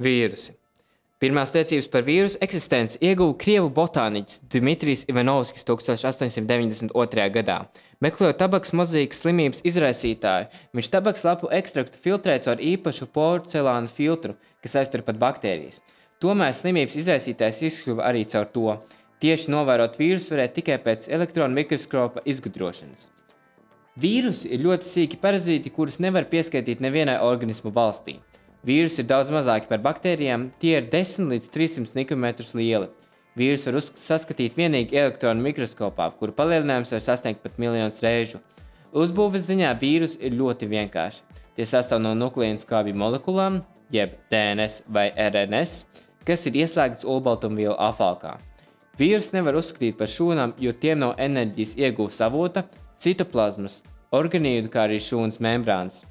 Vīrusi. Pirmās liecības par vīrusu eksistenci ieguva krievu botāniķis Dmitrijs Ivanovskis 1892. gadā. Meklējot tabakas mozaīkas slimības izraisītāju, viņš tabaks lapu ekstraktu filtrēja caur īpašu porcelāna filtru, kas aiztur pat baktērijas. Tomēr slimības izraisītājs izkļuva arī caur to. Tieši novērot vīrusu varēja tikai pēc elektronu mikroskopa izgudrošanas. Vīrusi ir ļoti sīki parazīti, kurus nevar pieskaitīt nevienai organismu valstī. Vīrusi ir daudz mazāki par baktērijām, tie ir 10 līdz 300 mikrometrus lieli. Vīrusu var saskatīt vienīgi elektronu mikroskopā, kuru palielinājums var sasniegt pat miljonus reižu. Uzbūves ziņā vīrusi ir ļoti vienkārši. Tie sastāv no nukleīnu skābju molekulām, jeb DNS vai RNS, kas ir ieslēgts olbaltumvielu afalkā. Vīrusu nevar uzskatīt par šūnām, jo tiem nav enerģijas ieguves avota, citoplazmas, organīdu, kā arī šūnas membrānas.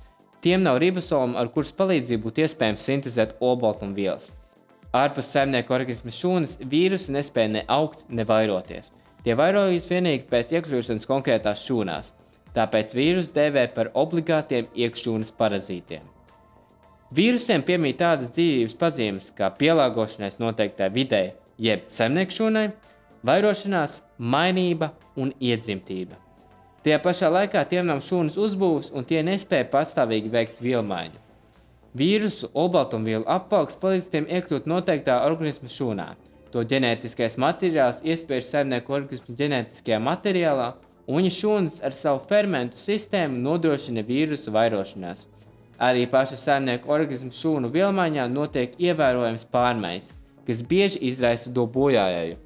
Tiem nav ribosomu, ar kuras palīdzību būtu iespējams sintezēt olbaltumvielas. Ārpus saimnieku organisma šūnas vīrusi nespēja ne augt, ne vairoties. Tie vairojas vienīgi pēc iekļūšanas konkrētās šūnās, tāpēc vīrusu dēvē par obligātiem iekššūnas parazītiem. Vīrusiem piemīt tādas dzīvības pazīmes kā pielāgošanās noteiktai videi, jeb saimnieku šūnai, vairošanās, mainība un iedzimtība. Tajā pašā laikā tiem nav šūnas uzbūves un tie nespēja patstāvīgi veikt vielmaiņu. Vīrusu olbaltumvielu apvalks palīdz tiem iekļūt noteiktā organisma šūnā. To ģenētiskais materiāls iespiež saimnieku organismu ģenētiskajā materiālā, un šūnas ar savu fermentu sistēmu nodrošina vīrusu vairošanās. Arī paša saimnieku organismu šūnu vielmaiņā notiek ievērojams pārmaiņas, kas bieži izraisa to bojājēju.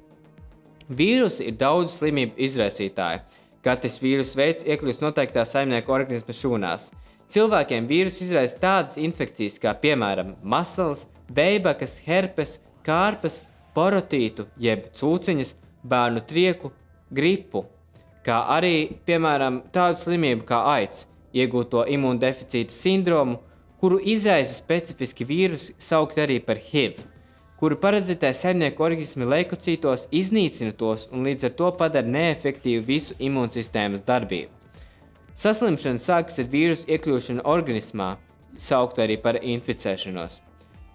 Vīrusi ir daudzu slimību izraisītāji. Katrs vīrusu veids iekļūst noteiktā saimnieku organisma šūnās. Cilvēkiem vīrusu izraisa tādas infekcijas kā, piemēram, masals, beibakas, herpes, kārpas, parotītu, jeb cūciņas, bērnu trieku, gripu, kā arī, piemēram, tādu slimību kā aids, iegūto imūndeficīta sindromu, kuru izraisa specifiski vīrusi saukt arī par HIV, kuru parazitē saimnieku organismi leikocītos, iznīcina tos un līdz ar to padara neefektīvu visu imūnsistēmas darbību. Saslimšana sākas ar vīrusu iekļūšanu organismā, saukt arī par inficēšanos.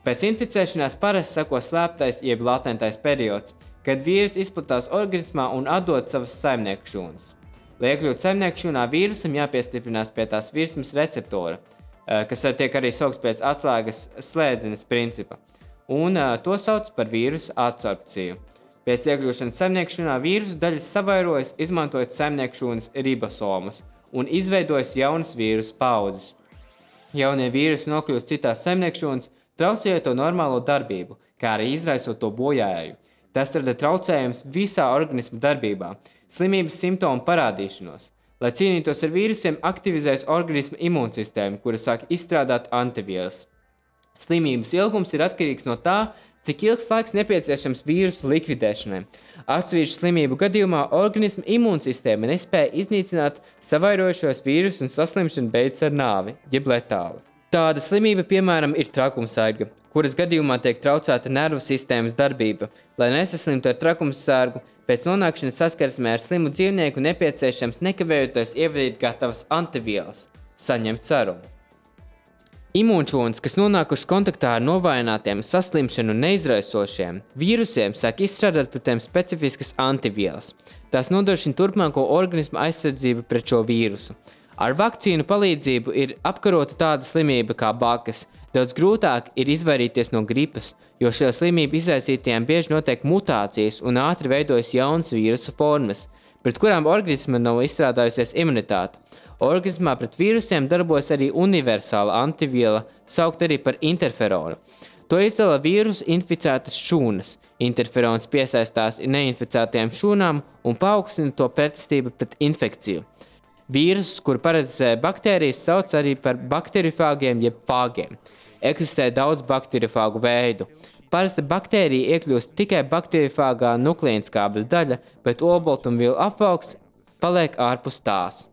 Pēc inficēšanās parasti sako slēptais jeb latentais periods, kad vīrus izplatās organismā un atdod savas saimnieku šūnas. Lai iekļūtu saimnieku šūnā, vīrusam jāpiestiprinās pie tās virsmas receptora, kas tiek arī saukts pēc atslēgas slēdzenes principa. Un to sauc par vīrusu adsorpciju. Pēc iekļūšanas saimniekšūnā vīrusu daļas savairojas, izmantojot saimniekšūnas ribosomus un izveidojas jaunas vīrusu paudzes. Jaunie vīrusi nokļūst citās saimniekšūnas, traucējot to normālo darbību, kā arī izraisot to bojājēju. Tas rada traucējums visā organisma darbībā, slimības simptomu parādīšanos. Lai cīnītos ar vīrusiem, aktivizējas organisma imūnsistēma, kura sāk izstrādāt antivielas. Slimības ilgums ir atkarīgs no tā, cik ilgs laiks nepieciešams vīrusu likvidēšanai. Atsevišķu slimību gadījumā organisma imūnsistēma nespēja iznīcināt savairojušos vīrusus un saslimšana beidzas ar nāvi, jeb letāli. Tāda slimība, piemēram, ir trakumsērga, kuras gadījumā tiek traucēta nervu sistēmas darbība. Lai nesaslimtu ar trakumsērgu, pēc nonākšanas saskarsmē ar slimu dzīvnieku nepieciešams nekavējoties ievadīt gatavas antivielas, saņemt serumu. Imūnšūnas, kas nonākuši kontaktā ar novājinātiem, saslimšanu neizraisošiem vīrusiem, sāk izstrādāt pret tiem specifiskas antivielas. Tās nodrošina turpmāko organisma aizsardzību pret šo vīrusu. Ar vakcīnu palīdzību ir apkarota tāda slimība kā bakas. Daudz grūtāk ir izvairīties no gripas, jo šo slimību izraisītajiem bieži notiek mutācijas un ātri veidojas jaunas vīrusu formas, pret kurām organisma nav izstrādājusies imunitāte. Organismā pret vīrusiem darbojas arī universāla antiviela, saukt arī par interferonu. To izdala vīrusu inficētas šūnas. Interferons piesaistās neinficētajām šūnām un paaugstina to pretestību pret infekciju. Vīrusus, kur parazitē baktērijas, sauc arī par bakteriofāgiem jeb fāgiem. Eksistē daudz bakteriofāgu veidu. Parasti baktērija iekļūst tikai bakteriofāgā nukleīnskābes daļa, bet olbaltumvielu apvalks paliek ārpus tās.